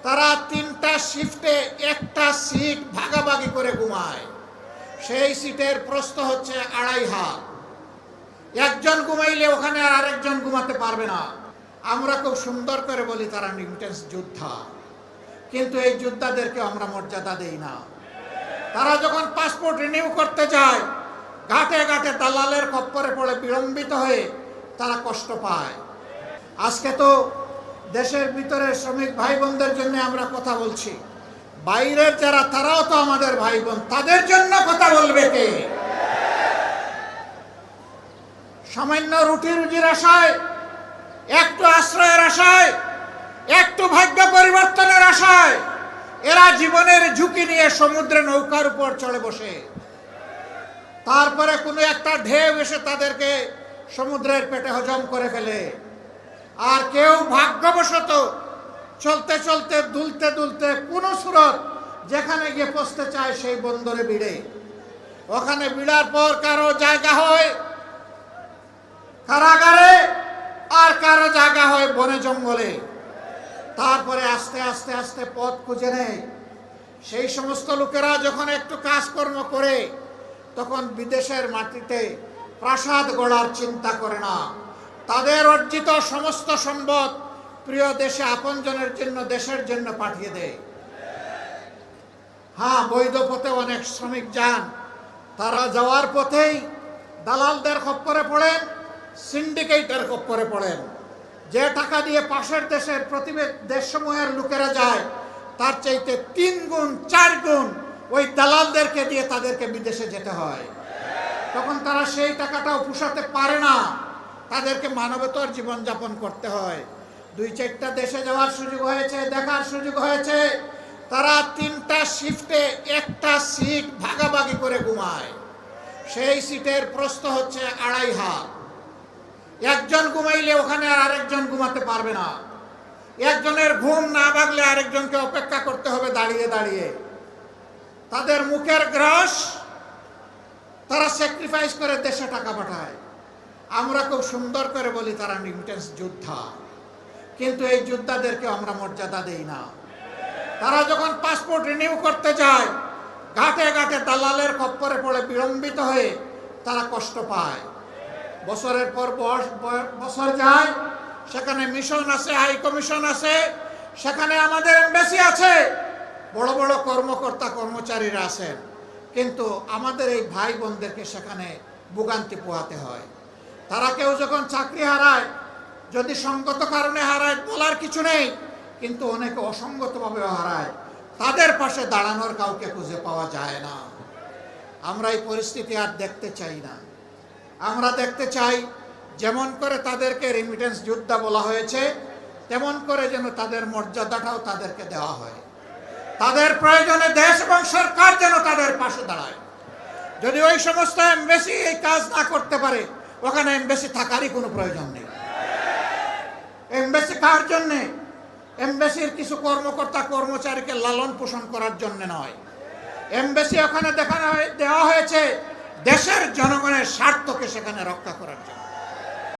তারা 3টা শিফটে একটা সিট ভাগাভাগি করে ঘুমায়। সেই সিটের প্রস্থ হচ্ছে 2.5 হাত। একজন ঘুমাইলে ওখানে আর আরেকজন ঘুমাতে পারবে না। আমরা খুব সুন্দর করে বলি তারা রেমিটেন্স যোদ্ধা, কিন্তু এই যোদ্ধাদেরকে আমরা মর্যাদা দেই না। তারা যখন পাসপোর্ট রিনিউ করতে যায়, ঘাটে ঘাটে দালালের খপ্পরে পড়ে বিলম্বিত হয়ে তারা কষ্ট পায়। আজকে তো দেশের ভিতরে শ্রমিক ভাই বোনদের জন্য আমরা কথা বলছি, বাইরের যারা তারাও তো আমাদের ভাই বোন, তাদের জন্য কথা বলবে কে? সামান্য রুটি রুজির আশায়, একটু আশ্রয়ের আশায়, একটু ভাগ্য পরিবর্তনের আশায় এরা জীবনের ঝুঁকি নিয়ে সমুদ্রে নৌকার উপর চড়ে বসে। তারপরে কোনো একটা ঢেউ এসে তাদেরকে সমুদ্রের পেটে হজম করে ফেলে। আর কেউ ভাগ্যবশত চলতে চলতে দুলতে দুলতে কোনো সুরত যেখানে গিয়ে পৌঁছতে চায় সেই বন্দরে ভিড়ে। ওখানে ভিড়ার পর কারো জায়গা হয় কারাগারে, আর কারো জায়গা হয় বনে জঙ্গলে। তারপরে আস্তে আস্তে আস্তে পথ খুঁজে নেয়। সেই সমস্ত লোকেরা যখন একটু কাজকর্ম করে, তখন বিদেশের মাটিতে প্রাসাদ গড়ার চিন্তা করে না। তাদের অর্জিত সমস্ত সম্পদ প্রিয় দেশে আপনজনের জন্য, দেশের জন্য পাঠিয়ে দেয়। হ্যাঁ, বৈধ পথে অনেক শ্রমিক যান, তারা যাওয়ার পথেই দালালদের খপ্পরে পড়েন, সিন্ডিকেটের খপ্পরে পড়েন। যে টাকা দিয়ে পাশের দেশের দেশসমূহের লোকেরা যায়, তার চাইতে 3 গুণ 4 গুণ ওই দালালদেরকে দিয়ে তাদেরকে বিদেশে যেতে হয়। তখন তারা সেই টাকাটাও পুষাতে পারে না, তাদেরকে মানবেতর জীবনযাপন করতে হয়। 2-4টা দেশে যাওয়ার সুযোগ হয়েছে, দেখার সুযোগ হয়েছে। তারা 3টা শিফটে একটা সিট ভাগাভাগি করে ঘুমায়। সেই সিটের প্রস্থ হচ্ছে 2.5 হাত। একজন ঘুমাইলে ওখানে আর আরেকজন ঘুমাতে পারবে না। একজনের ঘুম না ভাগলে আরেকজনকে অপেক্ষা করতে হবে দাঁড়িয়ে দাঁড়িয়ে। তাদের মুখের গ্রাস তারা স্যাক্রিফাইস করে দেশে টাকা পাঠায়। আমরা খুব সুন্দর করে বলি তারা রেমিটেন্স যোদ্ধা, কিন্তু এই যোদ্ধাদেরকে আমরা মর্যাদা দেই না। তারা যখন পাসপোর্ট রিনিউ করতে যায়, ঘাটে ঘাটে দালালের খপ্পরে পড়ে বিলম্বিত হয়ে তারা কষ্ট পায়। বছরের পর বছর যায়, সেখানে মিশন আছে, হাই কমিশন আছে, সেখানে আমাদের এমবাসি আছে, বড় বড় কর্মকর্তা কর্মচারীরা আছেন, কিন্তু আমাদের এই ভাই বোনদেরকে সেখানে ভোগান্তি পোহাতে হয়। তারা কেউ যখন চাকরি হারায়, যদি সঙ্গত কারণে হারায় বলার কিছু নেই, কিন্তু অনেকে অসঙ্গতভাবেও হারায়। তাদের পাশে দাঁড়ানোর কাউকে খুঁজে পাওয়া যায় না। আমরা এই পরিস্থিতি আর দেখতে চাই না। আমরা দেখতে চাই যেমন করে তাদেরকে রেমিটেন্স যোদ্ধা বলা হয়েছে, তেমন করে যেন তাদের মর্যাদাটাও তাদেরকে দেওয়া হয়। তাদের প্রয়োজনে দেশ এবং সরকার যেন তাদের পাশে দাঁড়ায়। যদি ওই সমস্ত এমবাসি এই কাজ না করতে পারে, ওখানে এমবাসি থাকারই কোনো প্রয়োজন নেই। এমবাসি কার জন্যে? এমবাসির কিছু কর্মকর্তা কর্মচারীকে লালন পোষণ করার জন্য নয়। এমবাসি ওখানে দেওয়া হয়েছে দেশের জনগণের স্বার্থকে সেখানে রক্ষা করার জন্য।